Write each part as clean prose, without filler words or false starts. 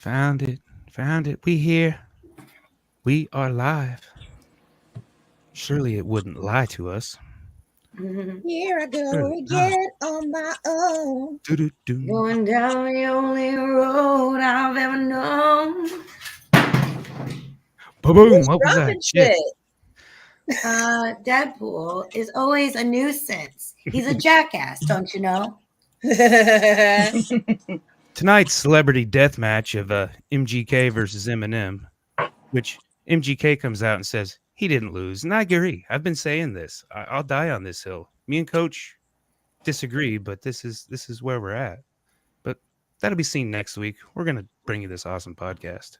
Found it. Found it. We here. We are live. Surely it wouldn't lie to us. Here I go Surely again on my own. Doo-doo-doo. Going down the only road I've ever known. Boom. What was Dropping that? Shit. Deadpool is always a nuisance. He's a jackass, don't you know? Tonight's celebrity death match of MGK versus Eminem, which MGK comes out and says he didn't lose. And I agree. I've been saying this. I'll die on this hill. Me and Coach disagree, but this is where we're at. But that'll be seen next week. We're gonna bring you this awesome podcast.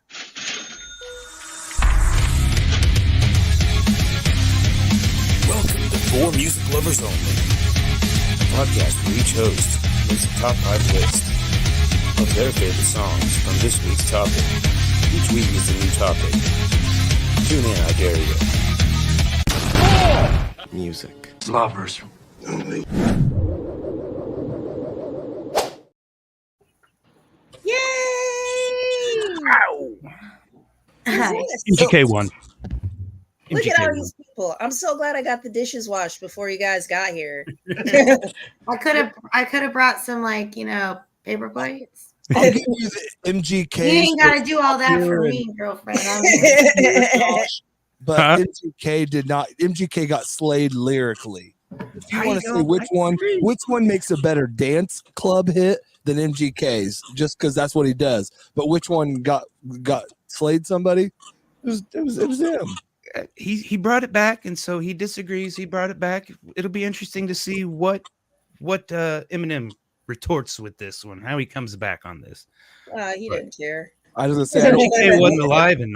Welcome to For Music Lovers Only, a podcast where each host makes a top 5 list of their favorite songs from this week's topic. Each week is a new topic. Tune in, I dare you. Music Lovers Only. Yay! MGK won. Look MGK at all won. these people. I'm so glad I got the dishes washed before you guys got here. I could have brought some paper plates. I'll give you the MGK. You ain't gotta do all that for me, girlfriend. But MGK did not. MGK got slayed lyrically. If you want to say which one makes a better dance club hit than MGK's, just because that's what he does. But which one got slayed somebody? It was him. He brought it back, and so he disagrees. He brought it back. It'll be interesting to see what Eminem retorts with this one, how he comes back on this. He didn't care. I was gonna say MGK wasn't alive in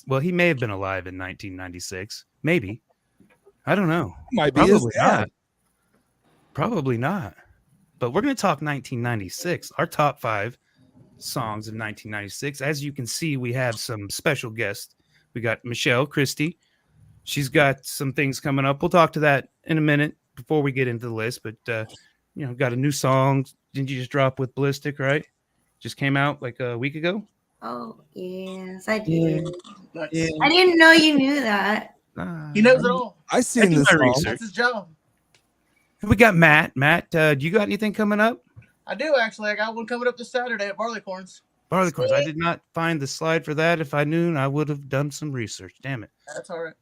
Well, he may have been alive in 1996, maybe. I don't know. might be Probably his dad. not. Probably not. But we're going to talk 1996. Our top 5 songs of 1996. As you can see, we have some special guests. We got Michelle Christie. She's got some things coming up. We'll talk to that in a minute before we get into the list. But got a new song. Didn't you just drop with Ballistic, right? Just came out like a week ago. Oh yes, I did. Yeah. I didn't know you knew that. He knows it all. I seen do this my song. research. That's his job. We got Matt. Matt, do you got anything coming up? I do actually. I got one coming up this Saturday at Barleycorns. Barleycorns. I did not find the slide for that. If I knew, I would have done some research. Damn it. That's all right.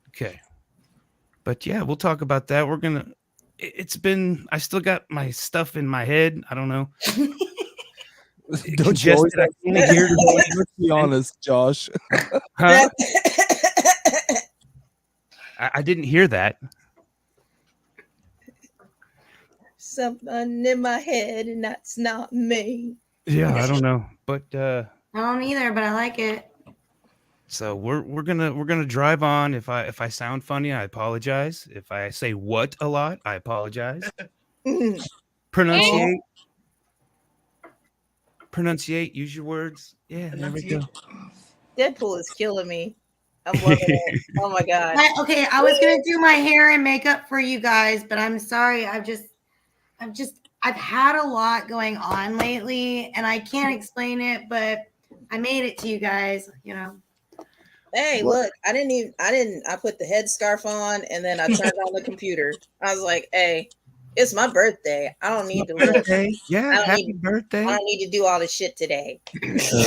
Okay. But yeah, we'll talk about that. I still got my stuff in my head. I don't know. Don't you always Congested. I can't hear. Let's be honest, Josh. Huh? I didn't hear that. Something in my head, and that's not me. Yeah, I don't know. But I don't either, but I like it. so we're gonna drive on. If I sound funny, I apologize. If I say what a lot, I apologize. Pronunciate, use your words. Yeah, there we go. Deadpool is killing me. I'm loving it. Oh my god. I was gonna do my hair and makeup for you guys, but I'm sorry. I've had a lot going on lately, and I can't explain it, but I made it to you guys. Hey, look, I put the headscarf on and then I turned on the computer. I was like, hey, it's my birthday. I don't need to look. Birthday. Yeah, happy birthday. I don't need to do all this shit today.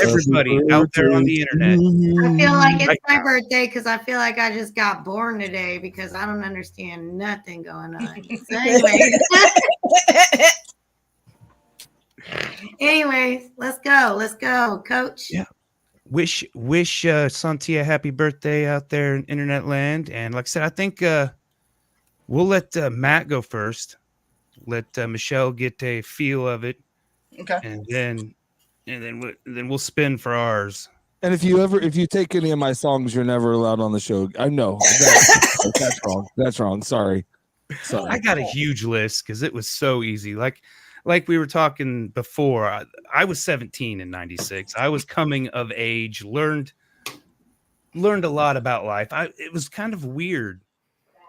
Everybody out there on the internet. I feel like it's Right my now. birthday because I feel like I just got born today because I don't understand nothing going on. So anyways, let's go, Coach. Yeah. Wish Sontia happy birthday out there in internet land. And like I said, I think we'll let Matt go first. Let Michelle get a feel of it, Okay. and then we'll spin for ours. And if you take any of my songs, you're never allowed on the show. I know that's wrong. That's wrong. Sorry. I got a huge list because it was so easy. Like we were talking before, I was 17 in 96. I was coming of age, learned a lot about life. It was kind of weird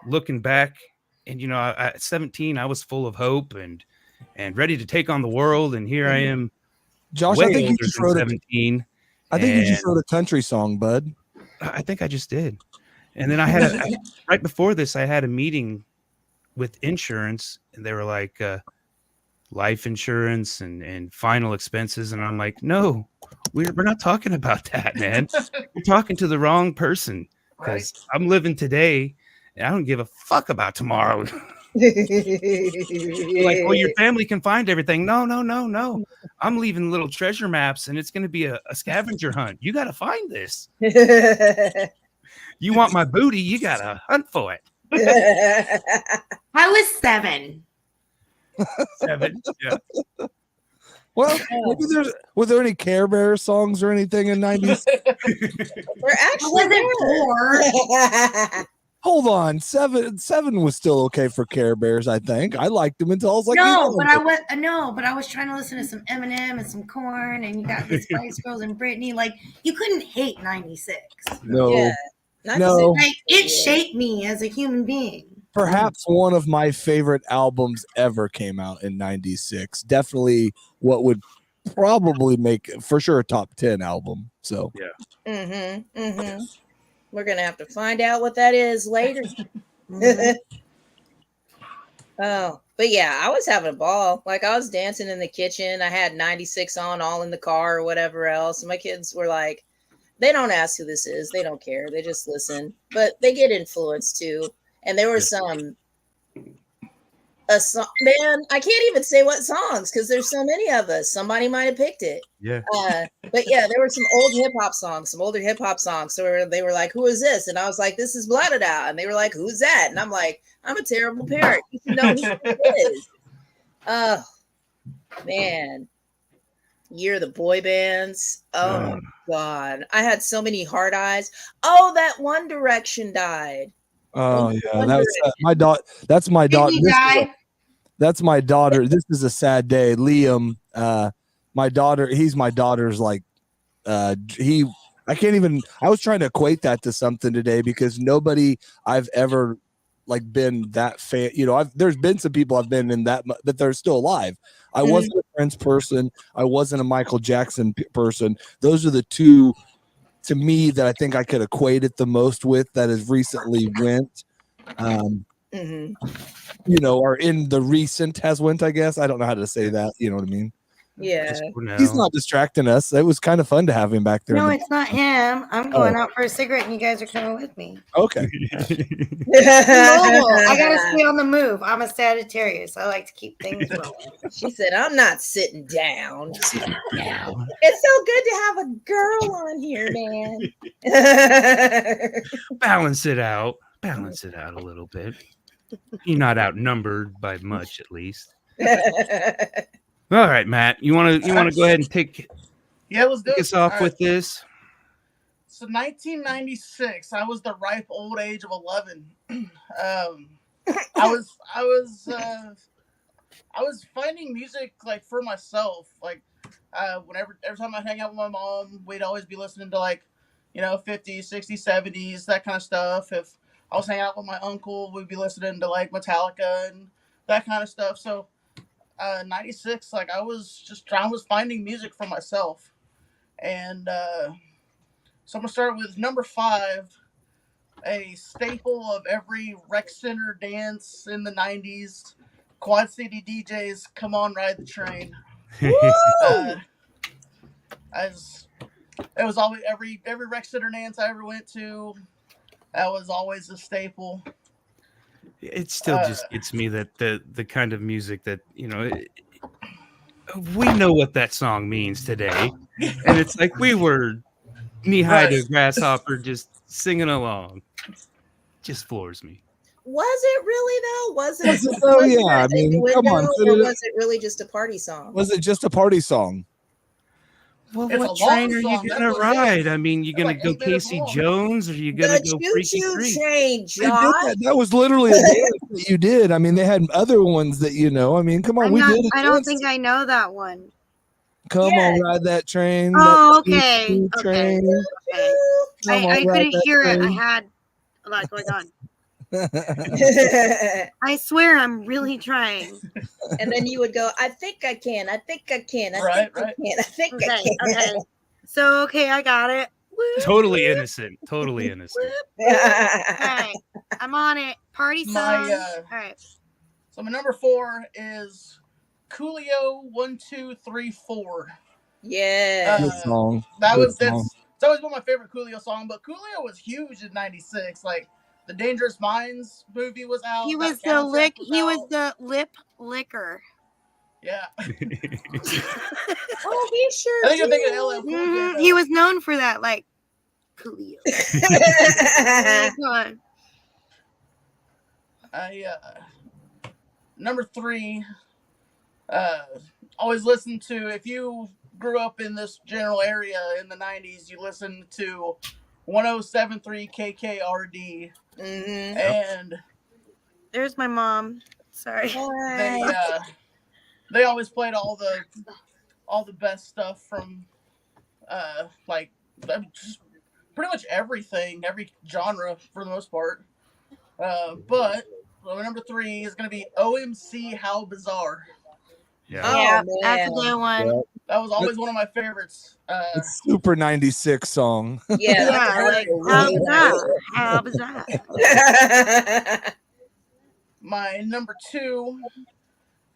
looking back. And, at 17, I was full of hope and ready to take on the world. And here I am Josh, way I think you older just than wrote 17. you just wrote a country song, bud. I think I just did. And then right before this, I had a meeting with insurance, and they were like, life insurance and final expenses. And I'm like, no, we're not talking about that, man. You're talking to the wrong person, because I'm living today and I don't give a fuck about tomorrow. Like, oh, your family can find everything. No. I'm leaving little treasure maps, and it's going to be a scavenger hunt. You got to find this. You want my booty, you got to hunt for it. I was 7. 7. Yeah. Well, maybe were there any Care Bear songs or anything in 90s? We're actually wasn't bored. Hold on, 7 was still okay for Care Bears. I think I liked them until I was like, no, but I was trying to listen to some Eminem and some Korn, and you got the Spice Girls and Britney. Like, you couldn't hate 96. No, yeah. No. Like, it shaped me as a human being. Perhaps one of my favorite albums ever came out in 96. Definitely what would probably make for sure a top 10 album. So yeah. We're gonna have to find out what that is later. Oh, but yeah, I was having a ball. Like, I was dancing in the kitchen. I had 96 on all in the car or whatever else. And my kids were like, they don't ask who this is. They don't care. They just listen. But they get influenced too. And there were a song, man, I can't even say what songs because there's so many of us. Somebody might have picked it. Yeah. But yeah, there were some older hip hop songs. So they were like, who is this? And I was like, this is Blotted Out. And they were like, who's that? And I'm like, I'm a terrible parent. You should know who it is. Oh, man. Year of the boy bands. Oh, God. I had so many hard eyes. Oh, that One Direction died. oh yeah, that was my daughter. That's my daughter. That's my daughter. This is a sad day. Liam, my daughter. He's my daughter's like. I can't even. I was trying to equate that to something today because nobody I've ever like been that fan. You know, there's been some people I've been in that, but they're still alive. I wasn't a Prince person. I wasn't a Michael Jackson person. Those are the two to me that I think I could equate it the most with that has recently went. You know, or in the recent has went, I guess. I don't know how to say that. You know what I mean? Yeah. He's not distracting us. It was kind of fun to have him back there. No, it's not him. I'm going out for a cigarette and you guys are coming with me. Okay. I gotta stay on the move. I'm a Sagittarius. I like to keep things rolling. She said, I'm not sitting down. It's so good to have a girl on here, man. Balance it out a little bit. You're not outnumbered by much, at least. All right, Matt. You want to go ahead and take let's do us off with this? So 1996, I was the ripe old age of 11. I was finding music like for myself. Like every time I hang out with my mom, we'd always be listening to like, 50s, 60s, 70s, that kind of stuff. If I was hanging out with my uncle, we'd be listening to like Metallica and that kind of stuff. So 96, like I was finding music for myself. And so I'm gonna start with number 5, a staple of every rec center dance in the 90s. Quad City DJs, Come On Ride the Train. It was always every rec center dance I ever went to. That was always a staple. It still just gets me that the kind of music that we know what that song means today, and it's like we were knee high to a grasshopper just singing along. Just floors me. Was it really though? Was it? Oh yeah, I mean, come on. Or was it really just a party song? Was it just a party song? Well, it's what train are you gonna ride? I mean, you gonna go Casey Jones, or you gonna go Freaky Freak? Train, Josh. That was literally a dance that you did. I mean, they had other ones that I mean, come on, I don't think I know that one. Come on, ride that train. Oh, okay. Train. I couldn't hear it. I had a lot going on. I swear I'm really trying. And then you would go, I think I can. I think I can. I Right, think I right. can. I think I Okay, can. okay. So, okay, I got it. Whoop, Totally innocent. Totally innocent. whoop. All right, I'm on it. Party song. All right. So my number 4 is Coolio 1 2 3 4. Yeah. Good song. That Good was song. it's always been my favorite Coolio song, but Coolio was huge in '96. Like the Dangerous Minds movie was out. He was that the soundtrack he was out. the lip licker. Yeah. Oh, he sure I think you're did. thinking LL Cool J. Mhm, though. he was known for that, like Coolio. Come on. Number 3, always listen to, if you grew up in this general area in the 90s, you listened to 107.3 KKRD, Mhm. and There's my mom. Sorry. they always played all the best stuff from like just pretty much everything, every genre for the most part. But number 3 is going to be OMC How Bizarre. Yeah. Oh, Yeah, that's a man. good one. Yeah. That was always one of my favorites. It's super 96 song. Yeah. Yeah, like how bizarre. My number 2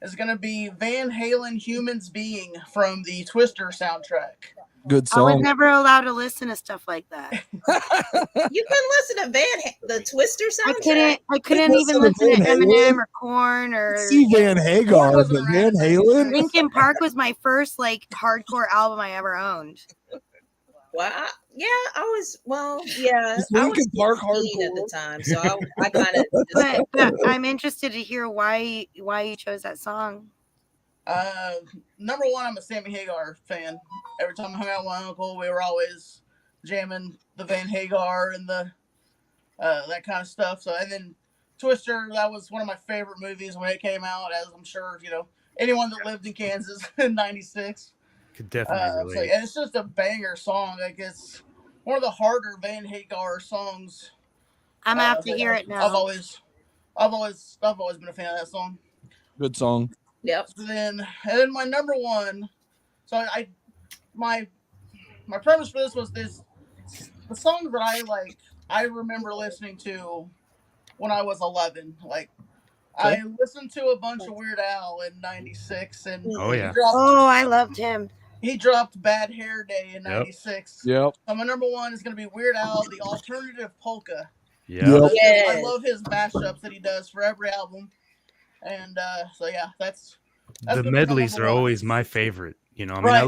is going to be Van Halen Humans Being from the Twister soundtrack. Good I was song. never allowed to listen to stuff like that. You couldn't listen to the Twister soundtrack. I couldn't listen even to listen to Van Halen? Eminem or Korn or See Van Hagar, wasn't but around Van in Halen? 96. Linkin Park was my first like hardcore album I ever owned. Well, yeah, yeah. Is I Linkin was Park 16 at the hardcore? time, so I kind of. But I'm interested to hear why you chose that song. Number 1, I'm a Sammy Hagar fan. Every time I hung out with my uncle, we were always jamming the Van Hagar and the that kind of stuff. So, and then Twister, that was one of my favorite movies when it came out, as I'm sure anyone that lived in Kansas in '96. Could definitely relate. And it's just a banger song. Like, it's one of the harder Van Hagar songs. I'm gonna have to hear it now. I've always been a fan of that song. Good song. Yep. So then my number 1. So my premise for this was the songs that I remember listening to when I was 11. Like, I listened to a bunch of Weird Al in '96, and Oh, yeah. I loved him. he dropped Bad Hair Day in '96. Yep. So my number 1 is going to be Weird Al, the Alternative Polka. Yeah. Yes. I love his mashups that he does for every album. And so yeah, that's The gonna be my medleys number are 1. always my favorite. I mean, Right.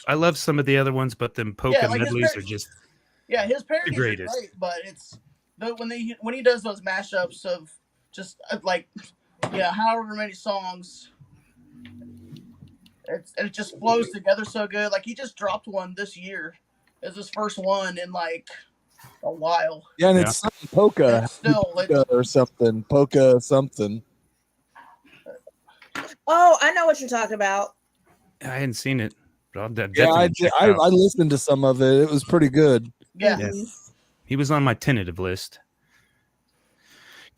I love some of the other ones, but them polka like his medleys are just his parodies are greatest. great, but it's when he does those mashups of just however many songs, it just flows together so good. Like, he just dropped one this year. It's his first one in like a while. Yeah, and it's something polka. It's still Polka or something. Polka something. Oh, I know what you're talking about. I hadn't seen it, but I'll Yeah, definitely check it I out. listened to some of it. It was pretty good. yeah. Yeah. He was on my tentative list.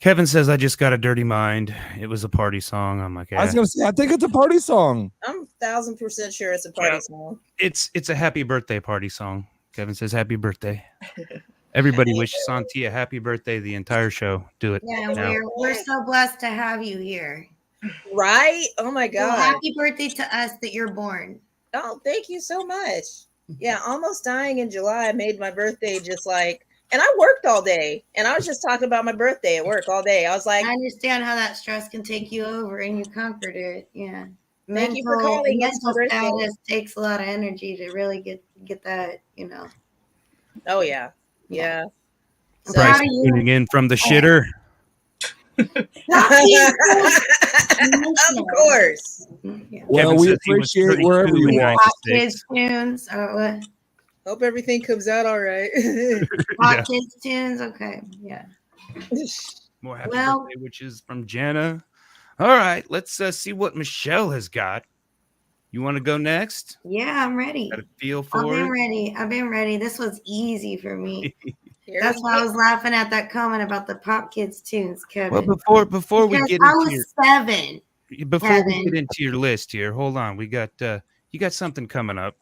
Kevin says, I just got a dirty mind. It was a party song. I'm like, I was gonna say, I think it's a party song. I'm 1000% sure it's a party song. it's a happy birthday party song. Kevin says, happy birthday. Everybody wish Sontia happy birthday the entire show. Do it. Yeah, now. we're so blessed to have you here. Right? Oh my Well, God. happy birthday to us that you're born. Oh, thank you so much. Yeah, almost dying in July. I made my birthday just like, and I worked all day, and I was just talking about my birthday at work all day. I was like, I understand how that stress can take you over and you conquered it. Yeah. Thank you for calling. It's my Mental birthday. status takes a lot of energy to really get that, oh yeah, yeah. I'm Bryce proud of you. tuning in from the shitter. Of course. Yeah. Well, Kevin we says he was appreciate wherever 32 you in are. Hot 96. Kids tunes. What? Hope everything comes out all right. Hot Yeah. Kids tunes. Okay. Yeah. More happy Well- birthday, which is from Jana. All right, let's see what Michelle has got. You want to go next? Yeah, I'm ready. Got a feel I've for been it? ready. I've been ready. This was easy for me. That's why I was laughing at that comment about the Pop Kids tunes, Kevin. Well, before we Because get I into was your 7. before we Kevin. get into your list here, hold on. We got you got something coming up,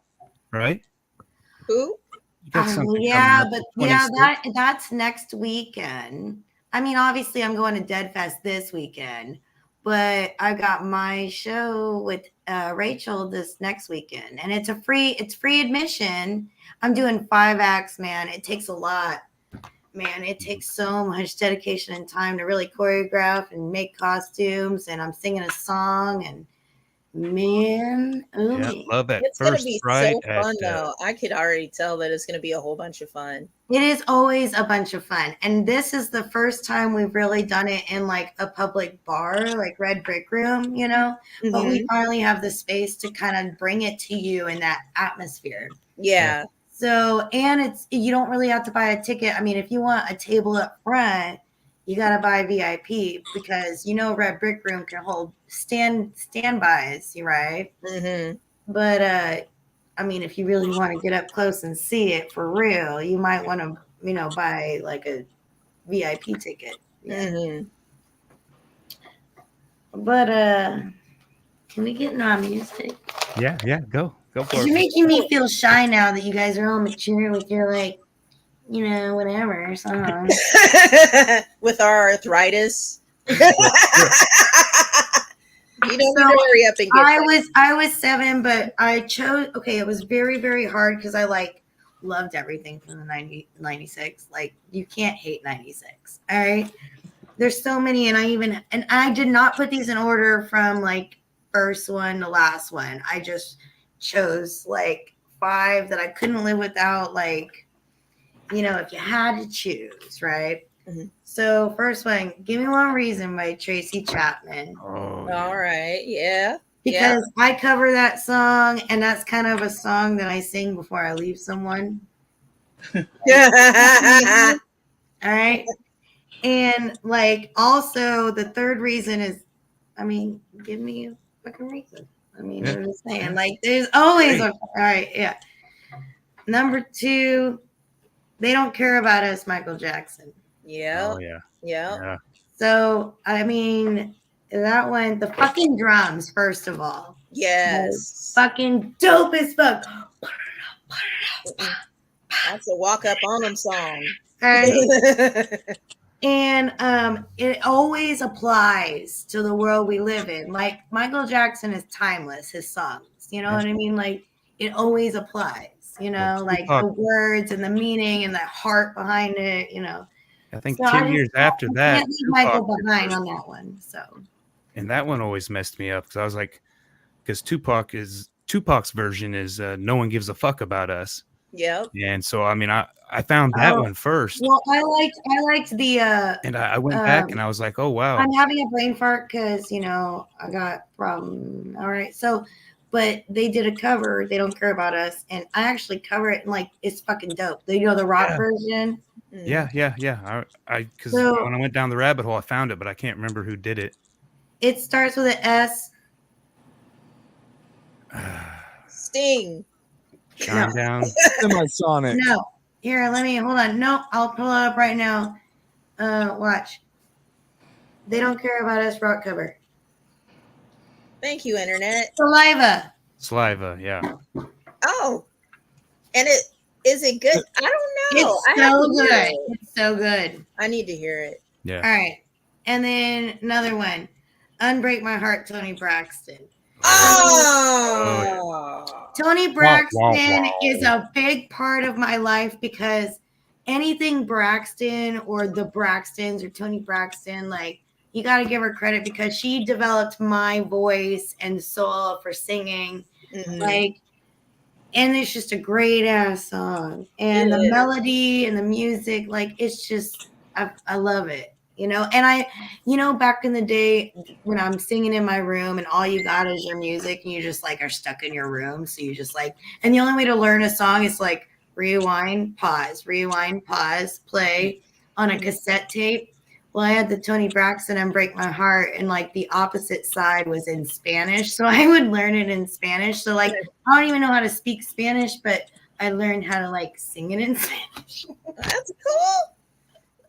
right? Who? You got something Yeah, coming up. but yeah, that's next weekend. I mean, obviously, I'm going to Dead Fest this weekend, but I got my show with Rachel this next weekend, and it's free admission. I'm doing 5 acts, man. It takes a lot, man. It takes so much dedication and time to really choreograph and make costumes, and I'm singing a song, and man, Yeah, love at it's gonna first be fright. so fun though. I could already tell that it's gonna be a whole bunch of fun. It is always a bunch of fun. And this is the first time we've really done it in like a public bar, like Red Brick Room, you know, but we finally have the space to kind of bring it to you in that atmosphere. Yeah. So, and you don't really have to buy a ticket. I mean, if you want a table up front, you got to buy VIP because, you know, Red Brick Room can hold standbys, right? But, I mean, if you really want to get up close and see it for real, you might want to, you know, buy like a VIP ticket. Yeah. But, can we get into our music? Yeah, go for it. You're making me feel shy now that you guys are all mature with your, like, you know, whatever songs. With our arthritis. You don't need to hurry up and get I was 7, but I chose, okay, it was very, very hard because I like loved everything from the 96. Like, you can't hate 96. All right. There's so many, and I did not put these in order from like first one to last one. I just chose like 5 that I couldn't live without, like, you know, if you had to choose, right? So first one, Give Me One Reason by Tracy Chapman. Oh, All right. Yeah. Because I cover that song, and that's kind of a song that I sing before I leave someone. All right. And like also the third reason is, I mean, give me a fucking reason. I mean, I'm just saying, like, there's always all right, yeah. Number 2, They Don't Care About Us, Michael Jackson. Yeah. Oh, yeah. Yeah. So, I mean, that one, the fucking drums, first of all. Yes. Fucking dope as fuck. That's a walk up on them song. And it always applies to the world we live in. Like, Michael Jackson is timeless, his songs. You know what I mean? Like, it always applies, you know, like the words and the meaning and the heart behind it, you know. I think 2 years after that, can't leave Michael behind on that one. So, and that one always messed me up because I was like, because Tupac's version is No One Gives a Fuck About Us. Yep. And so I mean, I found that one first. Well, I liked the and I went back and I was like, oh wow. I'm having a brain fart because, you know, I got problem. All right. So, but they did a cover, They Don't Care About Us, and I actually cover it, and like, it's fucking dope. You know, the rock version. Yeah. Because when I went down the rabbit hole, I found it, but I can't remember who did it. It starts with an S. Sting. Shine down. Semisonic. No. Here, hold on. No, I'll pull it up right now. Watch. They Don't Care About Us rock cover. Thank you, Internet. Saliva, yeah. Oh. And is it good? I don't know. It's so good. It's so good. I need to hear it. Yeah. All right. And then another one. Unbreak My Heart, Tony Braxton. Oh. Tony Braxton is a big part of my life because anything Braxton or the Braxtons or Tony Braxton, like, you got to give her credit because she developed my voice and soul for singing. Like, and it's just a great ass song. And the melody and the music, like, it's just, I love it. You know, and back in the day when I'm singing in my room and all you got is your music and you just like are stuck in your room. So you just like, and the only way to learn a song is like rewind, pause, play on a cassette tape. Well, I had the Tony Braxton Unbreak My Heart, and like the opposite side was in Spanish. So I would learn it in Spanish. So like, I don't even know how to speak Spanish, but I learned how to like sing it in Spanish. That's cool.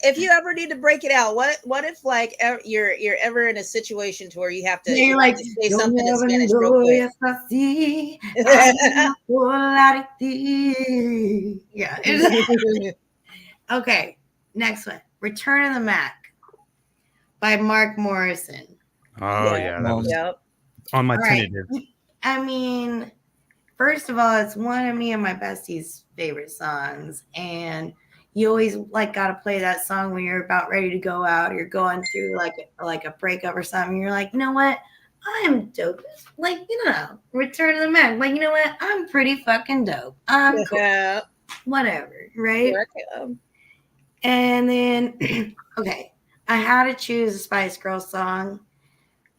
If you ever need to break it out, what if like you're ever in a situation to where you have to, You're like, say something in Spanish real quick? Yeah. Okay, next one. Return of the Mac by Mark Morrison. Oh yeah, that was Yep. on my All right. tentative. I mean, first of all, it's one of me and my bestie's favorite songs, and you always like got to play that song when you're about ready to go out, or you're going through like a breakup or something. You're like, you know what? I'm dope. Like, Return of the Mac. Like, you know what? I'm pretty fucking dope. I'm cool. Yeah. Whatever, right? Here I come. And then, okay, I had to choose a Spice Girls song,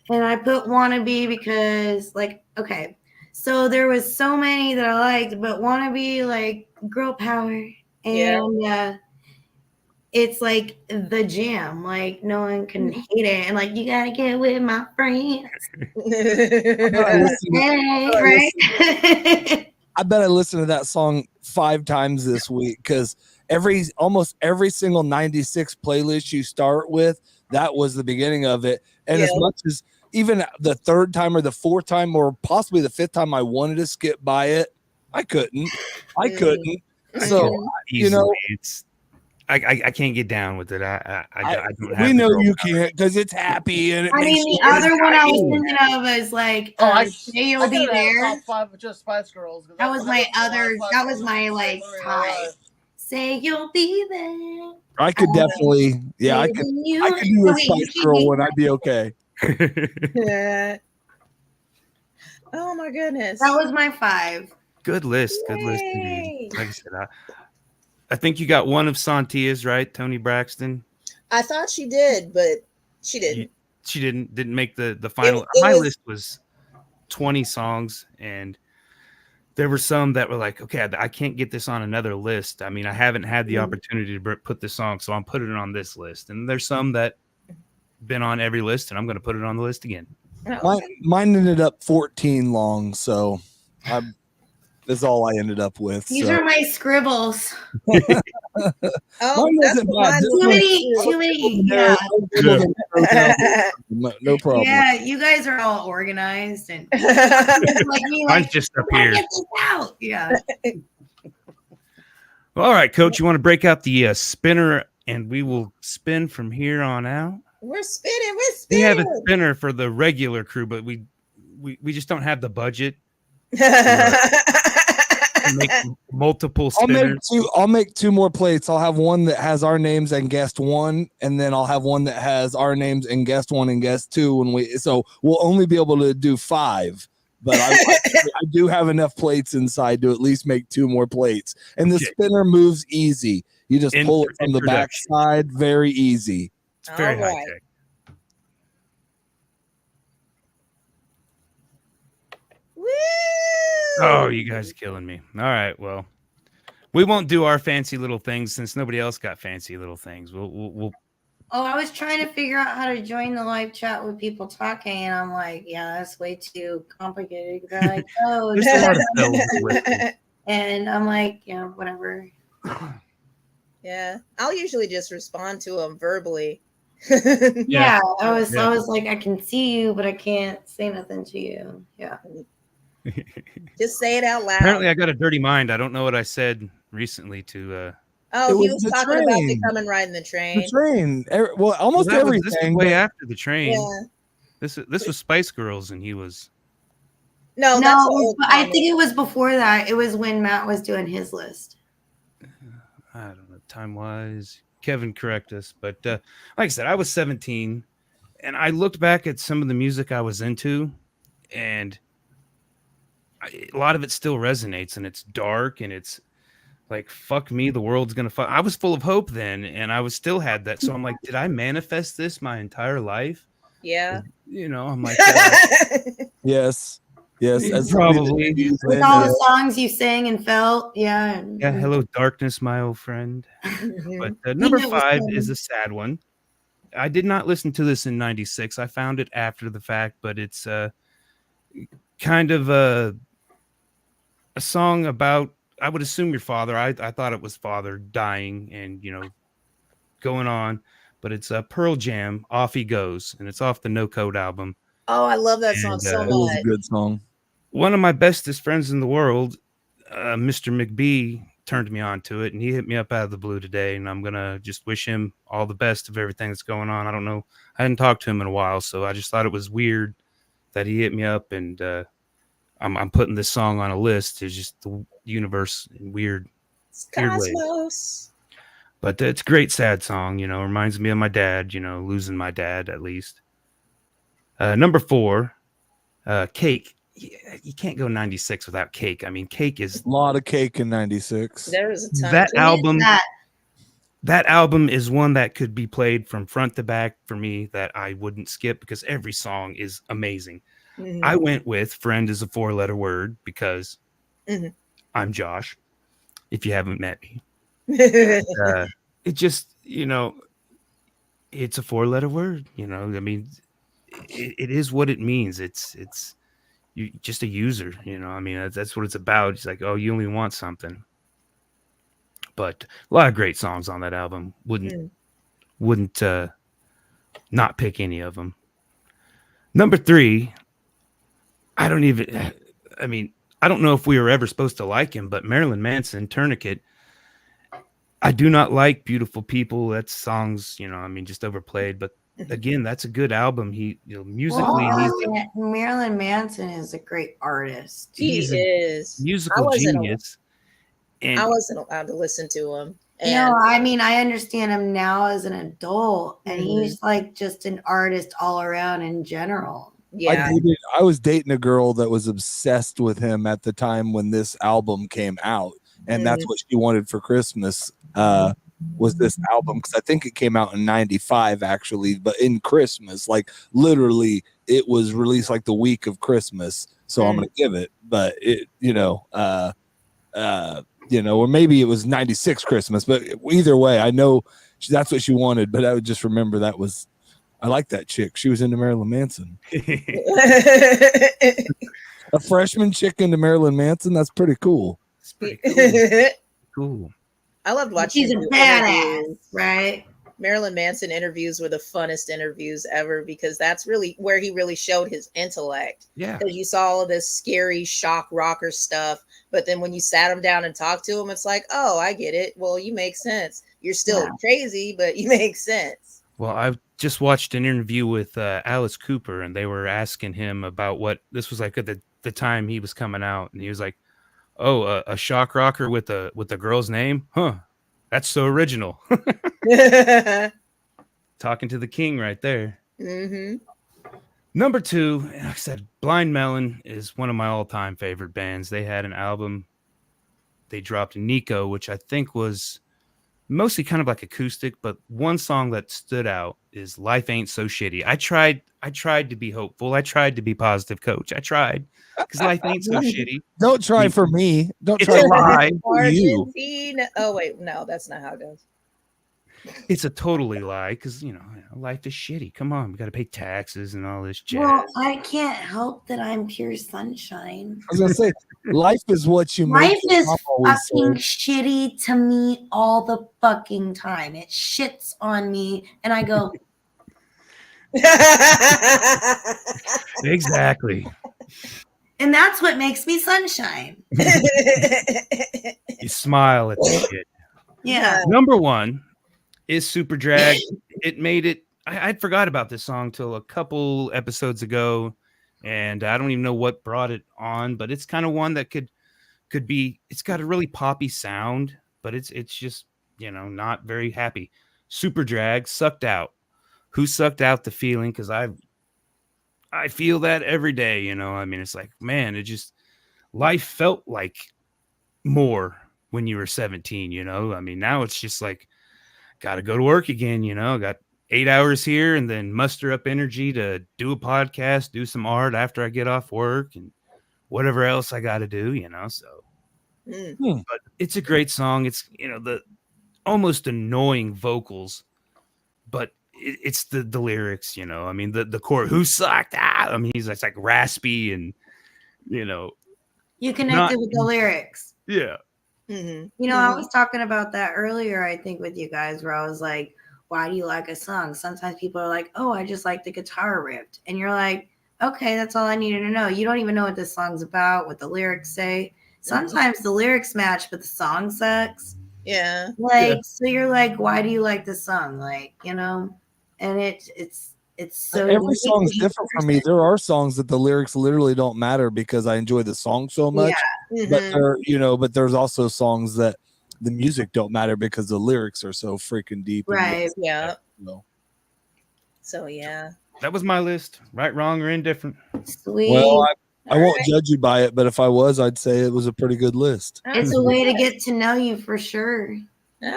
and I put Wannabe because, like, okay, so there was so many that I liked, but Wannabe, like, girl power, and it's like the jam, like no one can hate it, and like you gotta get with my friends, right? I bet I listened to that song 5 times this week because almost every single 96 playlist you start with, that was the beginning of it. And as much as even the 3rd time or the 4th time or possibly the 5th time I wanted to skip by it, I couldn't. So, it's I can't get down with it. I don't have we know you can't because it's happy and it I mean, the other one I was thinking of is like, Say You'll Be There. Top 5 of just Spice Girls. That was my like tie. Say You'll Be There. I could definitely, I could do a Spice Girl one. I'd be okay. Oh my goodness. That was my 5. Good list. Good list indeed. Like I said, I think you got one of Sontia's, right? Toni Braxton. I thought she did, but she didn't. She didn't make the final. My list was 20 songs, and there were some that were like, okay, I can't get this on another list. I mean, I haven't had the opportunity to put this song, so I'm putting it on this list. And there's some that been on every list, and I'm going to put it on the list again. Mine ended up 14 long, so that's all I ended up with. These are my scribbles. Too many. Yeah. No problem. Yeah, you guys are all organized and like me. Mine's just up here. Get this out. Yeah. Well, all right, Coach, you want to break out the spinner, and we will spin from here on out. We're spinning. We have a spinner for the regular crew, but we just don't have the budget. Make multiple spinners. I'll make 2 more plates. I'll have one that has our names and guest 1, and then I'll have one that has our names and guest 1 and guest 2. So we'll only be able to do 5, but I do have enough plates inside to at least make 2 more plates. And the spinner moves easy. You just pull it from the back side, very easy. It's very high tech. Woo! Oh, you guys are killing me. All right, well, we won't do our fancy little things since nobody else got fancy little things. We'll Oh, I was trying to figure out how to join the live chat with people talking, and I'm like, yeah, that's way too complicated. They're like, oh, there's a lot of bells with it. And I'm like, yeah, whatever. Yeah, I'll usually just respond to them verbally. Yeah, I was like, I can see you, but I can't say nothing to you. Yeah. Just say it out loud. Apparently, I got a dirty mind. I don't know what I said recently to. He was talking about becoming riding the train. The train. Well, almost everything. This was way after the train. Yeah. This was Spice Girls, and he was. No, I think it was before that. It was when Matt was doing his list. I don't know, time wise. Kevin, correct us, but like I said, I was 17, and I looked back at some of the music I was into, and a lot of it still resonates, and it's dark, and it's like, fuck me, the world's gonna fuck. I was full of hope then, and I was still had that. So I'm like, did I manifest this my entire life? Yeah. I'm like, yes. Probably with all the songs you sang and felt. Yeah. Hello, darkness, my old friend. But number 5 is a sad one. I did not listen to this in '96. I found it after the fact, but it's kind of a song about I would assume your father. I thought it was father dying and going on, but it's Pearl Jam. Off He Goes, and it's off the No Code album. Oh, I love that song And, so It was a much. good song. One of my bestest friends in the world, Mr. McBee, turned me on to it, and he hit me up out of the blue today, and I'm gonna just wish him all the best of everything that's going on. I don't know, I hadn't talked to him in a while, so I just thought it was weird that he hit me up, and I'm putting this song on a list. It's just the universe in weird ways. Cosmos. But it's a great sad song, reminds me of my dad, losing my dad at least. Number 4, Cake. You can't go 96 without Cake. I mean, Cake is A lot of cake in 96. There was a ton. that album. That That album is one that could be played from front to back for me that I wouldn't skip because every song is amazing. Mhm. I went with Friend is a 4-letter word because Mhm. I'm Josh, if you haven't met me. It just, it's a 4-letter word, I mean, it is what it means. It's you just a user, I mean, that's what it's about. It's like, oh, you only want something. But a lot of great songs on that album. Wouldn't not pick any of them. Number 3, I don't know if we were ever supposed to like him, but Marilyn Manson, Tourniquet. I do not like Beautiful People. That song's, just overplayed. But again, that's a good album. He, musically, Marilyn Manson is a great artist. he's He a is. musical genius. I wasn't allowed to listen to him. And No, I mean, I understand him now as an adult, and Mhm. he's like just an artist all around in general. yeah. I was dating a girl that was obsessed with him at the time when this album came out, and that's what she wanted for Christmas. Was this album, because I think it came out in 95 actually, but in Christmas, like literally it was released like the week of Christmas, so I'm gonna give it, but it or maybe it was 96 Christmas, but either way I know that's what she wanted. But I would just remember I like that chick. She was into Marilyn Manson. A freshman chick into Marilyn Manson, that's pretty cool. It's pretty cool. I loved watching She's a him do badass, interviews. right? Marilyn Manson interviews were the funnest interviews ever because that's really where he really showed his intellect. Yeah. Because you saw all of this scary shock rocker stuff, but then when you sat him down and talked to him, it's like, oh, I get it. Well, you make sense. You're still crazy, but you make sense. Well, I just watched an interview with Alice Cooper, and they were asking him about what this was like at the time he was coming out, and he was like, "Oh, a shock rocker with a girl's name? Huh? That's so original." Talking to the king right there. Mm-hmm. Number 2, like I said, Blind Melon is one of my all-time favorite bands. They had an album they dropped, Nico, which I think was mostly kind of like acoustic, but one song that stood out is Life Ain't So Shitty. I tried to be hopeful. I tried to be positive, Coach. I tried because life ain't so shitty. Don't try for me. Don't It's try a lie. for you. Argentina. Oh wait, no, that's not how it goes. It's a totally lie because life is shitty. Come on, we got to pay taxes and all this jazz. Well, I can't help that I'm pure sunshine. I was gonna say, life is what you Life make. is Mom always fucking said. shitty to me all the fucking time. It shits on me, and I go, Exactly. and that's what makes me sunshine. You smile at the shit. Yeah. Number 1 is Super Drag. It made it. I'd forgot about this song till a couple episodes ago, and I don't even know what brought it on, but it's kind of one that could be. It's got a really poppy sound, but it's just not very happy. Super Drag, Sucked Out. Who sucked out the feeling? Because I feel that every day. I mean, it's like, man, it just life felt like more when you were 17. I mean, now it's just like, got to go to work again, got 8 hours here and then muster up energy to do a podcast, do some art after I get off work and whatever else I got to do, so. But it's a great song. It's, the almost annoying vocals, but it's the lyrics, I mean, the core, who sucked out? I mean, he's like raspy and, You connected with the lyrics. Yeah. You know, I was talking about that earlier, I think, with you guys, where I was like, why do you like a song? Sometimes people are like, oh, I just like the guitar ripped. And you're like, okay, that's all I needed to know. You don't even know what this song's about, what the lyrics say. Sometimes the lyrics match, but the song sucks. Yeah. Like, so you're like, why do you like this song? Like, you know, and it's so every song's different for me. There are songs that the lyrics literally don't matter because I enjoy the song so much. Yeah. But but there's also songs that the music don't matter because the lyrics are so freaking deep. Right. Yeah. No. So yeah. That was my list. Right, wrong, or indifferent. Sweet. Well, I won't judge you by it, but if I was, I'd say it was a pretty good list. It's a way to get to know you for sure. Yeah.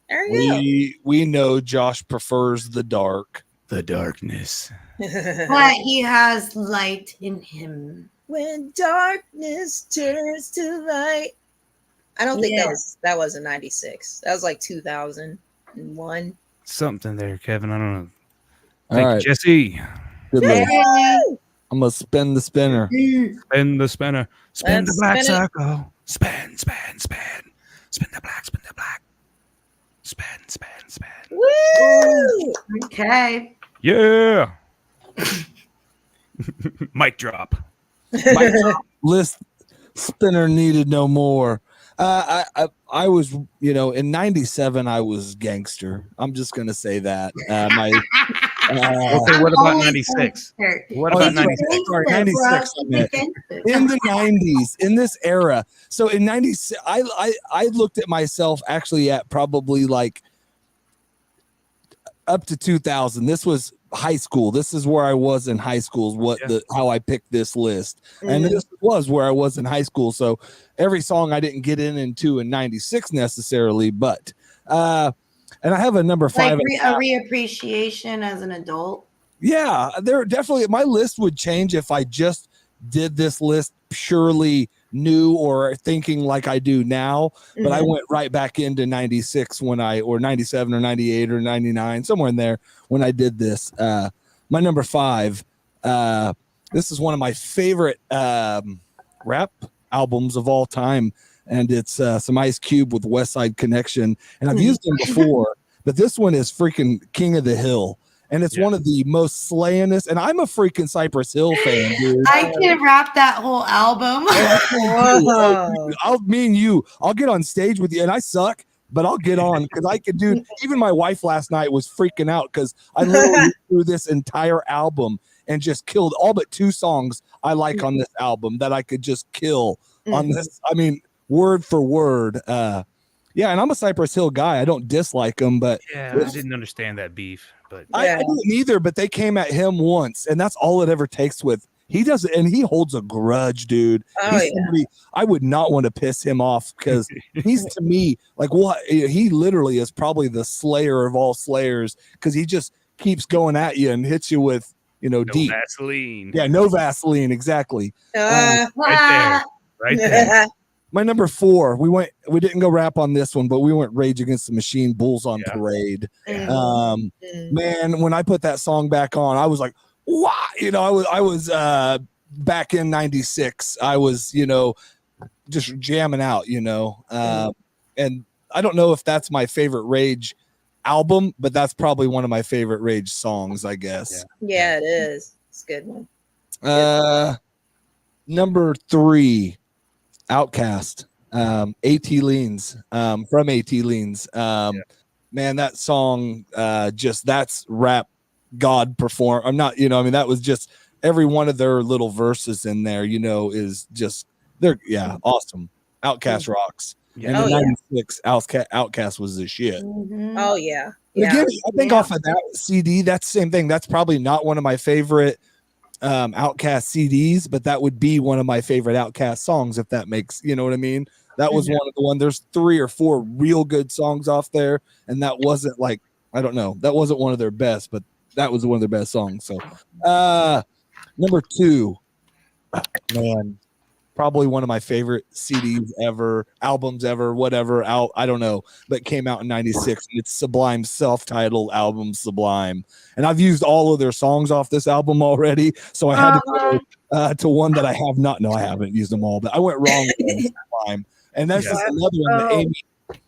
There you We know Josh prefers the dark. The darkness. go. But he has light in him. When darkness turns to light. I don't think that was in 96. That was like 2001. Something there, Kevin. I don't know. All Thank right, you, Jesse. good list. Woo! I'm gonna spin the spinner. Spin the spinner. Spin Let's the black spin it. circle. Spin, spin, spin. Spin the black, spin the black. Spin, spin, spin. Woo! Okay. Yeah. Mic drop. My list spinner needed no more. I was, in 97, I was gangster. I'm just going to say that. Okay, what about 96? What about 96? Sorry, 96. In the 90s, in this era. So in 96, I looked at myself actually at probably like up to 2000. This was high school. This is where I was in high school, how I picked this list. And this was where I was in high school. So every song I didn't get into in 96 necessarily, but and I have a number 5. Like a reappreciation as an adult. Yeah, there definitely my list would change if I just did this list purely new or thinking like I do now, but I went right back into 96 or 97 or 98 or 99, somewhere in there when I did this. My number 5, this is one of my favorite rap albums of all time, and it's some Ice Cube with West Side Connection, and I've used them before, but this one is freaking King of the Hill. And it's one of the most slayingest. And I'm a freaking Cypress Hill fan, dude. I can rap that whole album. I'll get on stage with you. And I suck, but I'll get on because I could do. Even my wife last night was freaking out because I literally threw this entire album and just killed all but 2 songs I like on this album that I could just kill on this. I mean, word for word. Yeah, and I'm a Cypress Hill guy. I don't dislike them, but I didn't understand that beef. But I didn't either, but they came at him once, and that's all it ever takes with. He does it, and he holds a grudge, dude. Somebody, I would not want to piss him off because he's, to me, like, what? He literally is probably the slayer of all slayers because he just keeps going at you and hits you with, no deep Vaseline. Yeah, no Vaseline, exactly. Right there. My number 4, we didn't go rap on this one, but we went Rage Against the Machine, Bulls on Parade. Man, when I put that song back on, I was like, wow, I was back in 96. I was, just jamming out, and I don't know if that's my favorite Rage album, but that's probably one of my favorite Rage songs, I guess. Yeah, it is. It's a good one. Number 3. Outcast, AT Leans, from AT Leans. Man, that song, that's rap God perform. I'm not, that was just every one of their little verses in there, is just, they're awesome. Outcast rocks. And in 96, Outcast was the shit. Oh, yeah. Again, I think off of that CD, that's the same thing. That's probably not one of my favorite Outcast CDs, but that would be one of my favorite Outcast songs, if that makes, you know what I mean? That was one of the there's 3 or 4 real good songs off there, and that wasn't like, I don't know, that wasn't one of their best, but that was one of their best songs. So number 2, man, probably one of my favorite CDs ever, albums ever, whatever out, I don't know, but came out in 96. It's Sublime's self-titled album, Sublime. And I've used all of their songs off this album already, so I had to go to one that I have not. No, I haven't used them all, but I went wrong with Sublime. And that's just another one that Amy,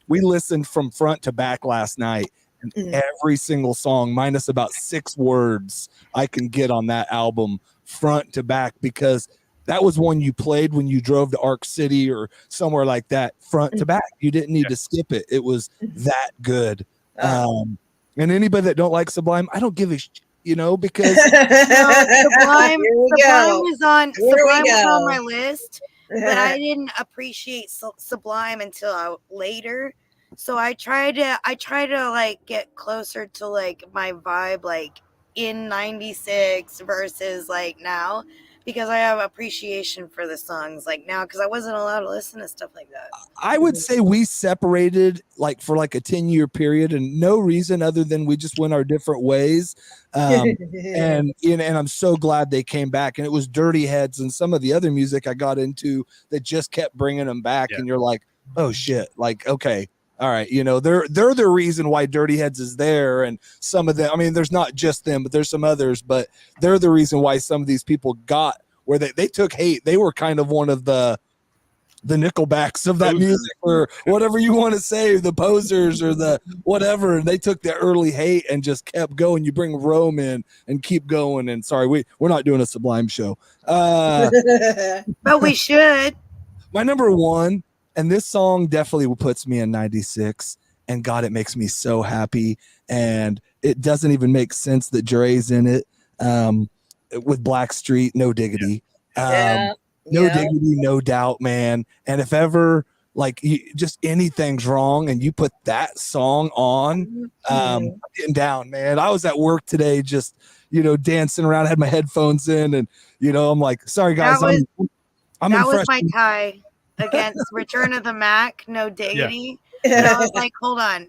we listened from front to back last night. And every single song, minus about 6 words, I can get on that album front to back, because that was one you played when you drove to Arc City or somewhere like that, front to back. You didn't need to skip it. It was that good. And anybody that don't like Sublime, I don't give a because Sublime was on my list, but I didn't appreciate Sublime until later. So I try to like get closer to like my vibe like in 96 versus like now, because I have appreciation for the songs like now, because I wasn't allowed to listen to stuff like that. I would say we separated like for like a 10-year period, and no reason other than we just went our different ways. And I'm so glad they came back. And it was Dirty Heads and some of the other music I got into that just kept bringing them back. And you're like, oh shit, like, okay. All right, they're the reason why Dirty Heads is there, and some of them. I mean, there's not just them, but there's some others. But they're the reason why some of these people got where they took hate. They were kind of one of the Nickelbacks of that music, or whatever you want to say, the posers or the whatever. And they took the early hate and just kept going. You bring Rome in and keep going. And sorry, we're not doing a Sublime show, but we should. My number one. And this song definitely puts me in 96, and God, it makes me so happy. And it doesn't even make sense that Dre's in it with Blackstreet, No Diggity. No Diggity, No Doubt, man. And if ever like just anything's wrong and you put that song on, I'm getting down, man. I was at work today just, dancing around, I had my headphones in, and, I'm like, sorry, guys. That was my tie against Return of the Mac, No Diggity. And I was like, hold on.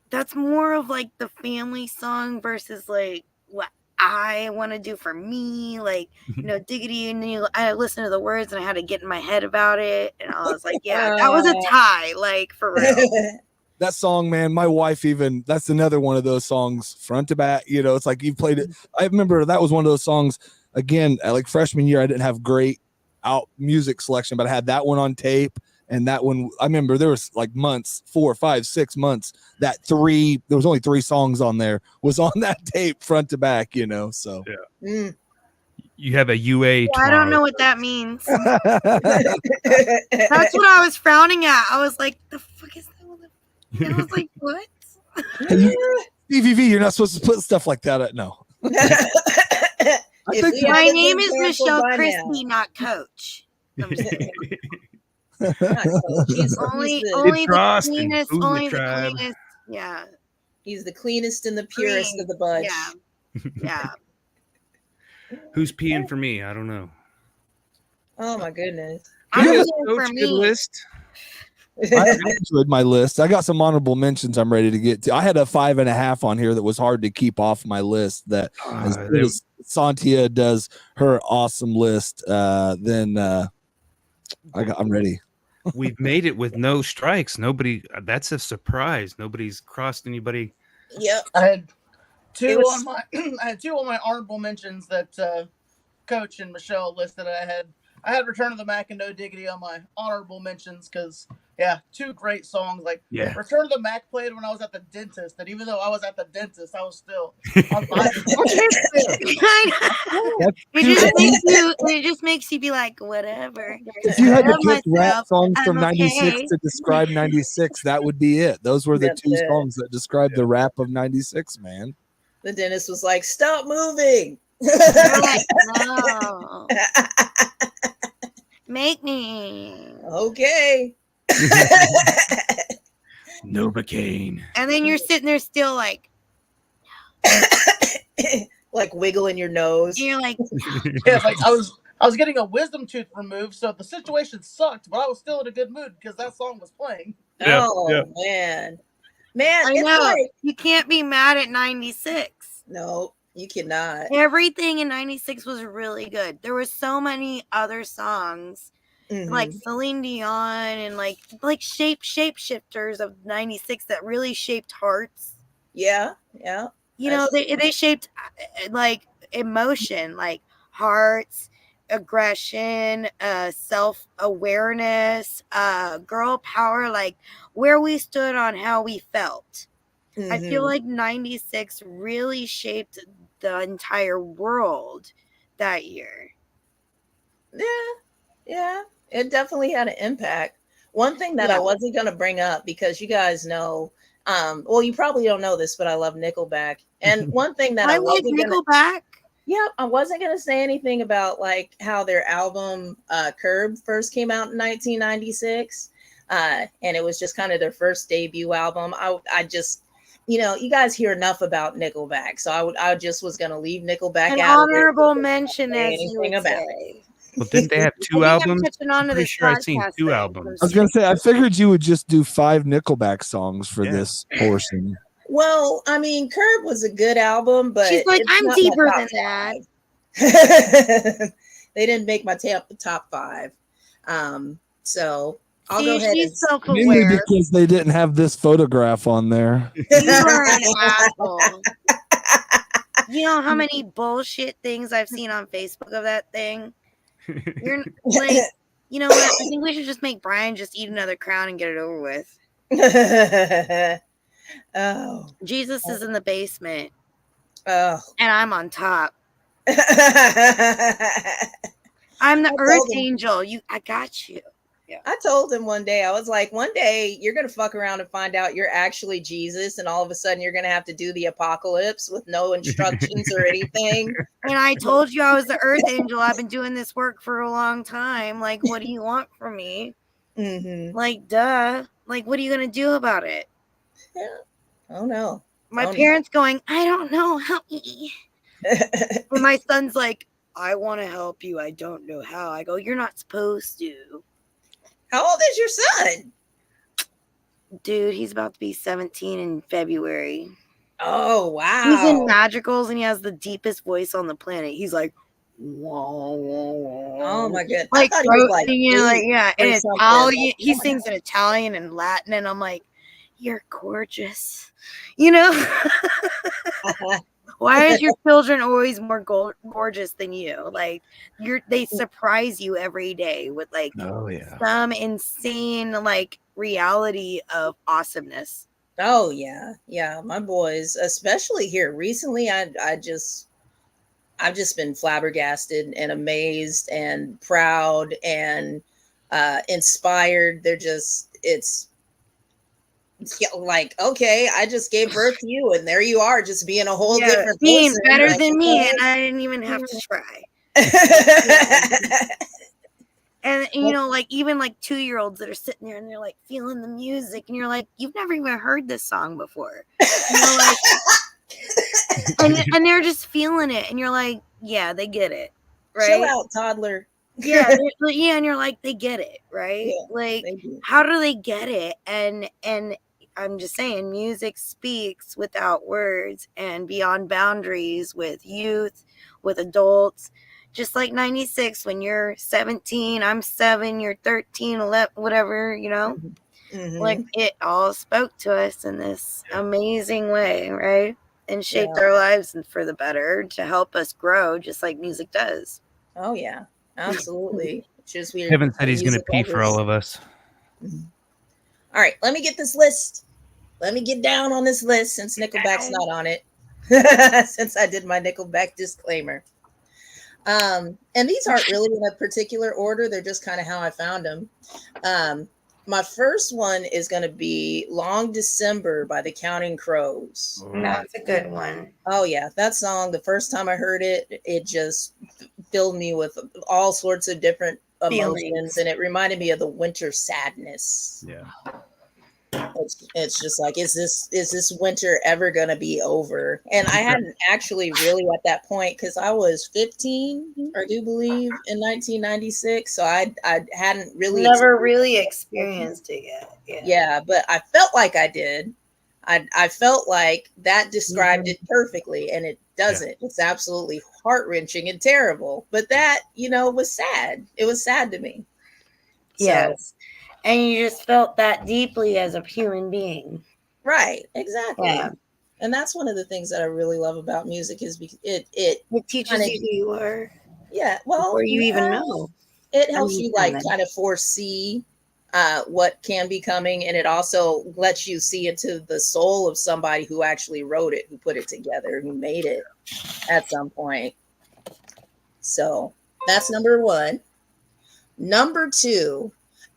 That's more of like the family song versus like what I want to do for me. Like, No Diggity. And I listened to the words and I had to get in my head about it. And I was like, yeah, that was a tie, like for real. That song, man, my wife that's another one of those songs front to back. It's like you've played it. I remember that was one of those songs, again, like freshman year, I didn't have great out music selection, but I had that one on tape, and that one I remember there was like months, 4, 5, 6 months, there was only 3 songs on there was on that tape front to back, so you have a UA I don't know what that means. That's what I was frowning at. I was like, the fuck is that? And I was like, what? BVV, you're not supposed to put stuff like that no. My name is Michelle Christie, not Coach. I'm just kidding. Not Coach. He's only the cleanest. Only the cleanest. Yeah. He's the cleanest and the purest of the bunch. Yeah. Who's peeing for me? I don't know. Oh my goodness. I'm Coach, for good me. list. I enjoyed my list. I got some honorable mentions I'm ready to get to. I had a 5.5 on here that was hard to keep off my list. That as good as Sontia does her awesome list, then I'm ready. We've made it with no strikes. That's a surprise. Nobody's crossed anybody. Yep. I had two on my honorable mentions that Coach and Michelle listed. I had Return of the Mac and No Diggity on my honorable mentions because, 2 great songs. Like, Return of the Mac played when I was at the dentist, and even though I was at the dentist, I was still on my It just makes you be like, whatever. If you had to pick rap songs from 96 to describe 96, that would be it. Those were the 2 songs that described the rap of 96, man. The dentist was like, stop moving. Like, no. Make me. Okay. Novocaine. And then you're sitting there still like like wiggling your nose. You're like, like I was getting a wisdom tooth removed, so the situation sucked, but I was still in a good mood because that song was playing. Man, I it's know. like, You can't be mad at 96. no, you cannot. Everything in 96 was really good. There were so many other songs like Celine Dion and like shapeshifters of 96 that really shaped hearts. Yeah. You know, they shaped like emotion, like hearts, aggression, self-awareness, girl power, like where we stood on how we felt. I feel like 96 really shaped the entire world that year. Yeah, it definitely had an impact. One thing that I wasn't going to bring up, because you guys know, well, you probably don't know this, but I love Nickelback. And one thing that I like Nickelback. Yeah, I wasn't going to say anything about like how their album Curb first came out in 1996. And it was just kind of their first debut album. I just, you know, you guys hear enough about Nickelback, so I just was going to leave Nickelback An out honorable of it. mention, as you would say. Well, didn't they have two albums? I'm pretty sure I've seen two albums. I was gonna say, I figured you would just do 5 Nickelback songs for this portion. Well, I mean, Curb was a good album, but she's like, I'm deeper than that. They didn't make my top 5. So I'll go ahead and self-aware. Mainly because they didn't have this photograph on there. You are an asshole. You know how many bullshit things I've seen on Facebook of that thing? You're like, you know what? I think we should just make Brian just eat another crown and get it over with. Oh, Jesus is in the basement. Oh, and I'm on top. I'm the earth angel. I got you. Yeah. I told him one day, I was like, one day you're going to fuck around and find out you're actually Jesus. And all of a sudden you're going to have to do the apocalypse with no instructions or anything. And I told you I was the earth angel. I've been doing this work for a long time. Like, what do you want from me? Like, duh. Like, what are you going to do about it? Yeah. Oh, no. My parents going, I don't know. Help me. And my son's like, I want to help you. I don't know how. I go, you're not supposed to. How old is your son? Dude, he's about to be 17 in February. Oh, wow. He's in Magicals and he has the deepest voice on the planet. He's like, whoa, whoa, whoa. Oh my goodness. Like, I thought he was like, yeah, and Italian. He sings in Italian and Latin, and I'm like, you're gorgeous. You know? Why is your children always more gorgeous than you? Like, they surprise you every day with like some insane like reality of awesomeness. Oh yeah, my boys, especially here recently. I've just been flabbergasted and amazed and proud and inspired. They're just like, okay, I just gave birth to you, and there you are, just being a whole different being person. better like, than me, and I didn't even have to try. And you know, like even like 2-year-olds that are sitting there and they're like feeling the music, and you're like, you've never even heard this song before. You know, like, and they're just feeling it, and you're like, yeah, they get it, right? Chill out, toddler. Yeah, and you're like, they get it, right? Yeah, like, how do they get it? And I'm just saying, music speaks without words and beyond boundaries with youth, with adults. Just like 96, when you're 17, I'm 7, you're 13, 11, whatever, you know? Like, it all spoke to us in this amazing way, right? And shaped our lives for the better to help us grow, just like music does. Oh, yeah. Absolutely. Just weird. Kevin said he's going to pee for all of us. All right, let me get this list. Let me get down on this list since Nickelback's not on it. Since I did my Nickelback disclaimer. And these aren't really in a particular order. They're just kind of how I found them. My first one is going to be Long December by the Counting Crows. That's a good one. Oh, yeah. That song, the first time I heard it, it just filled me with all sorts of different emotions. And it reminded me of the winter sadness. Yeah. It's just like, is this winter ever going to be over? And I hadn't actually really at that point, because I was 15, I do believe, in 1996. So I hadn't really never really experienced it yet. Yeah, but I felt like I did. I felt like that described it perfectly, and it doesn't. Yeah. It's absolutely heart-wrenching and terrible. But that, was sad. It was sad to me. Yes. So, and you just felt that deeply as a human being. Right. Exactly. Yeah. And that's one of the things that I really love about music is it teaches you who you are. Yeah. Well, before you even know. it helps mean, you like kinda. kind of foresee what can be coming, and it also lets you see into the soul of somebody who actually wrote it, who put it together, who made it at some point. So that's number one. Number two,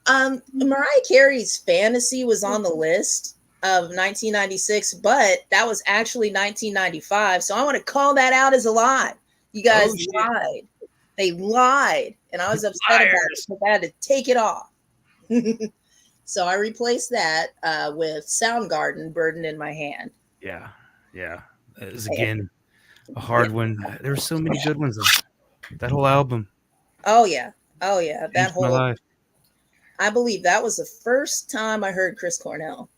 Mariah Carey's Fantasy was on the list of 1996, but that was actually 1995. So I want to call that out as a lie. You guys lied. They lied, and I was upset about it because I had to take it off. So I replaced that with Soundgarden, Burden in My Hand. Yeah. It was again a hard one. There were so many good ones. That whole album. Oh yeah. That Changed my whole. life. I believe that was the first time I heard Chris Cornell.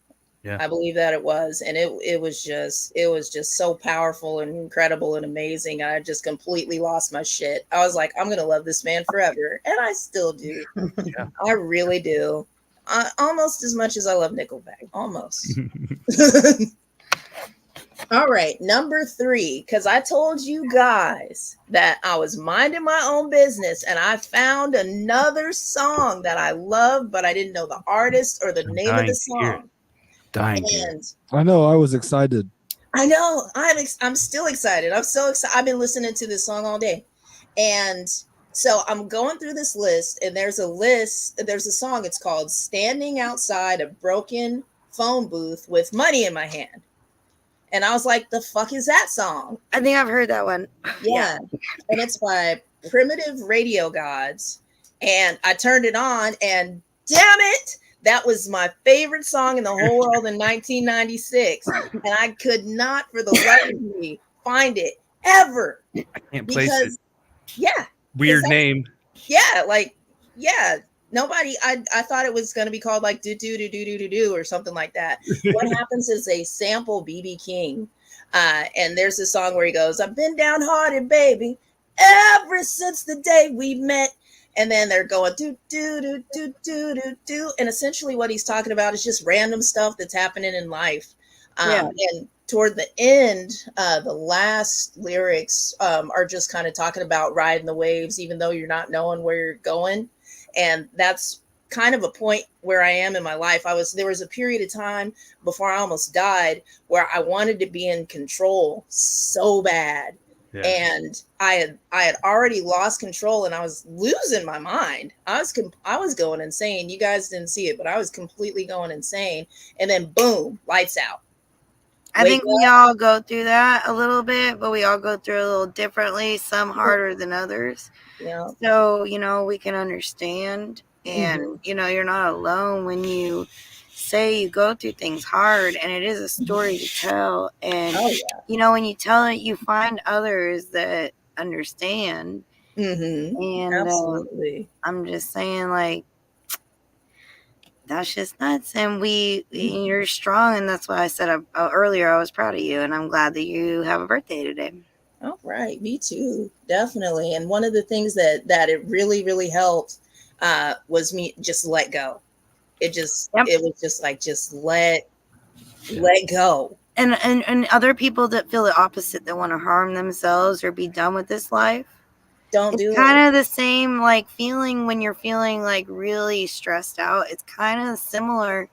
Yeah. I believe that it was, and it was just so powerful and incredible and amazing. I just completely lost my shit. I was like, I'm gonna love this man forever, and I still do. Yeah. I really do. Almost as much as I love Nickelback. Almost. All right, number 3, because I told you guys that I was minding my own business and I found another song that I love, but I didn't know the artist or the name of the song. And I know, I was excited. I know, I'm still excited. I'm so excited. I've been listening to this song all day. And so I'm going through this list, and there's a song. It's called Standing Outside a Broken Phone Booth with Money in My Hand. And I was like, the fuck is that song? I think I've heard that one. Yeah. And it's by Primitive Radio Gods. And I turned it on, and damn it, that was my favorite song in the whole world in 1996. And I could not for the life of me find it ever. I can't place it. Yeah. Weird name. Yeah, nobody. I thought it was going to be called like do do do do do do do or something like that. What happens is they sample BB King, and there's a song where he goes, "I've been downhearted, baby, ever since the day we met." And then they're going do do do do do do do, and essentially what he's talking about is just random stuff that's happening in life. And toward the end, the last lyrics are just kind of talking about riding the waves, even though you're not knowing where you're going. And that's kind of a point where I am in my life. There was a period of time before I almost died where I wanted to be in control so bad. Yeah. And I had already lost control, and I was losing my mind. I was going insane. You guys didn't see it, but I was completely going insane. And then boom, lights out. I think we all go through that a little bit, but we all go through it a little differently, some harder than others. Yeah. So, we can understand, and, you're not alone when you say you go through things hard, and it is a story to tell. And, when you tell it, you find others that understand. Mm-hmm. And absolutely. I'm just saying, that's just nuts. And you're strong. And that's why I said earlier, I was proud of you. And I'm glad that you have a birthday today. All right. Me too. Definitely. And one of the things that it really, really helped was me just let go. It was just like, just let go. And other people that feel the opposite, that want to harm themselves or be done with this life. It's kind of the same feeling when you're feeling really stressed out. It's kind of similar.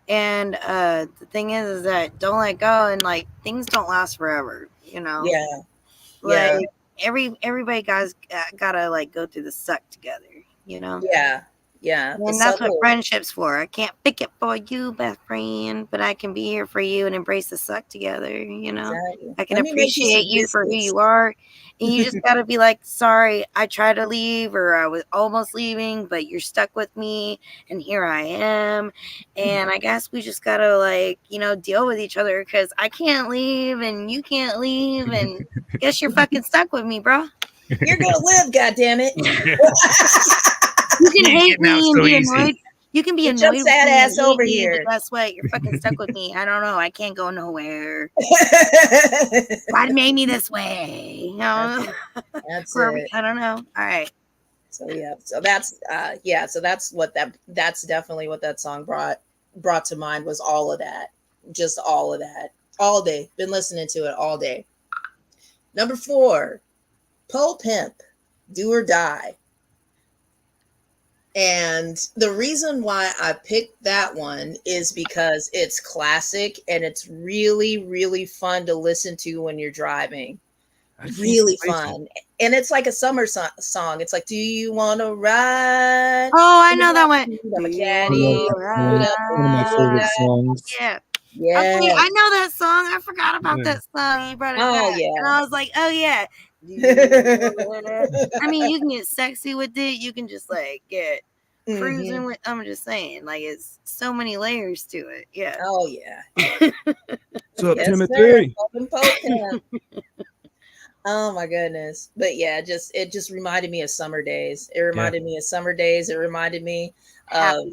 And the thing is that don't let go, and things don't last forever, Yeah. Everybody gotta go through the suck together, Yeah. And that's what friendship's for. I can't pick it for you, best friend, but I can be here for you and embrace the suck together, Exactly. I can appreciate you for who you are. And you just got to be sorry, I tried to leave, or I was almost leaving, but you're stuck with me, and here I am. And I guess we just got to, deal with each other, because I can't leave, and you can't leave, and I guess you're fucking stuck with me, bro. You're going to live, goddammit. You can hate me and be annoyed. You can be annoyed with sad me ass over here. But guess what? You're fucking stuck with me. I don't know. I can't go nowhere. God made me this way. That's it. I don't know. All right. So that's definitely what that song brought to mind, was all of that. Just all of that. All day. Been listening to it all day. Number 4, Poe Pimp, Do or Die. And the reason why I picked that one is because it's classic and it's really, really fun to listen to when you're driving. Really fun. And it's like a summer song. It's like, do you want to ride? Oh, I know that one. I'm a caddy. One of my favorite songs. Yeah. Yeah. Okay, I know that song. I forgot about that song. You brought it Oh, back. yeah. And I was like, oh, yeah. I mean, you can get sexy with it. You can just like get cruising with. I'm just saying, like, it's so many layers to it. Yeah. Oh, yeah. What's up, Yes, Timothy? Oh my goodness. But yeah, it just reminded me of summer days. It reminded me of summer days. It reminded me of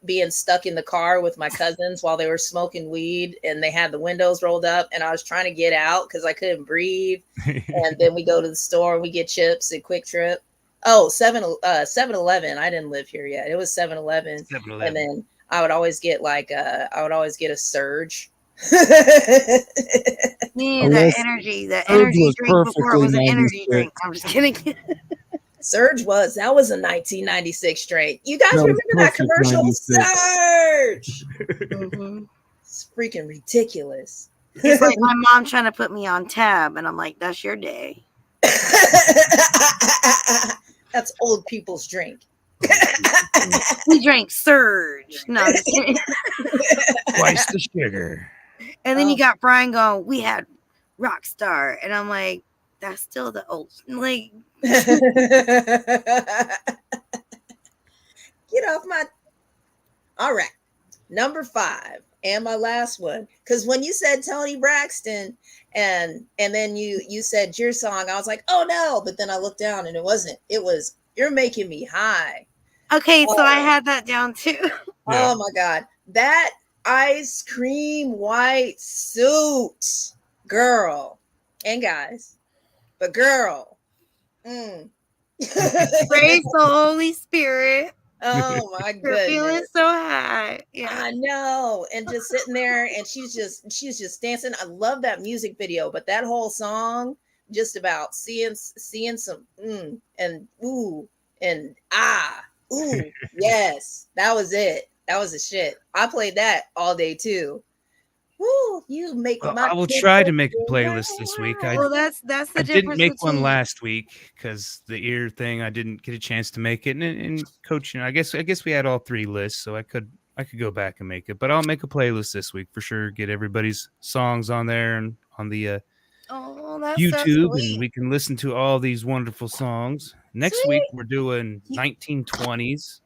being stuck in the car with my cousins while they were smoking weed and they had the windows rolled up and I was trying to get out because I couldn't breathe. And then we go to the store and we get chips at Quick Trip. Oh, 7-Eleven. I didn't live here yet. It was 7-Eleven. And then I would always get a Surge. That energy drink before it was an energy drink. I'm just kidding. Surge was a 1996 drink. You guys remember that commercial? 96. Surge. It's freaking ridiculous. It's like my mom trying to put me on tab, and I'm like, "That's your day." That's old people's drink. We drank Surge. No, I'm just kidding. Twice the sugar. And then you got Brian going, we had Rockstar. And I'm like, that's still the old, like. Get off my. All right. Number 5. And my last one. Because when you said Tony Braxton and then you said your song, I was like, oh no. But then I looked down and it wasn't. It was You're Making Me High. Okay, so I had that down too. Oh my God. That ice cream white suit, girl and guys, but girl. Praise the Holy Spirit. Oh my You're goodness. feeling so high. Yeah, I know. And just sitting there and she's just dancing. I love that music video, but that whole song just about seeing some and ooh and ooh, yes, that was it. That was the shit. I played that all day too. Woo, you make my. I will try to make a playlist this week. Well, that's the I difference. didn't make one between- last week because the ear thing. I didn't get a chance to make it. And coaching, I guess we had all 3 lists, so I could go back and make it. But I'll make a playlist this week for sure. Get everybody's songs on there and on the YouTube, and we can listen to all these wonderful songs. Next week we're doing 1920s.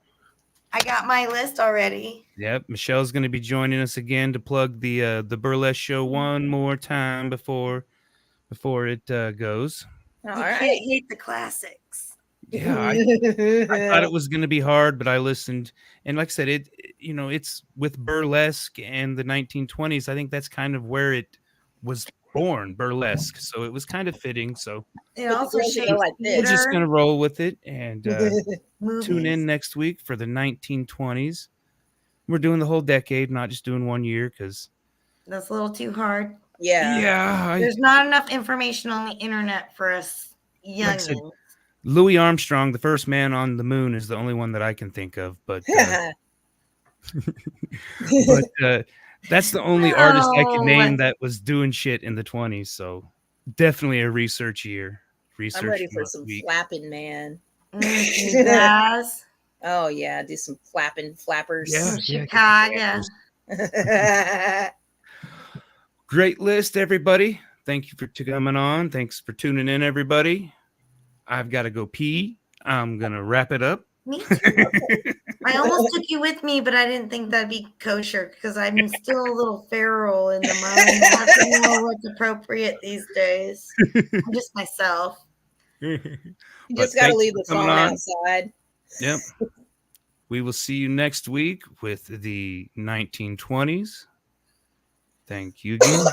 I got my list already. Yep, Michelle's going to be joining us again to plug the burlesque show one more time before it goes. All You right. can't hate the classics. Yeah, I thought it was going to be hard, but I listened, and like I said, it's with burlesque and the 1920s. I think that's kind of where it was born, burlesque. So it was kind of fitting. So It also shaped we're just going to roll with it and tune in movies. next week for the 1920s. We're doing the whole decade, not just doing 1 year, because That's a little too hard. Yeah. There's not enough information on the internet for us youngins. Like Louis Armstrong, the first man on the moon, is the only one that I can think of, but that's the only artist I can name that was doing shit in the 20s. So definitely a research year. I'm ready for some flapping, man. Yes. Oh yeah, do some flappers. Yeah, Chicago. Great list, everybody. Thank you for coming on. Thanks for tuning in, everybody. I've got to go pee. I'm gonna wrap it up. Me too. I almost took you with me, but I didn't think that'd be kosher because I'm still a little feral in the mind. I have to know what's appropriate these days. I'm just myself. You just got to leave the phone outside. Yep. We will see you next week with the 1920s. Thank you again.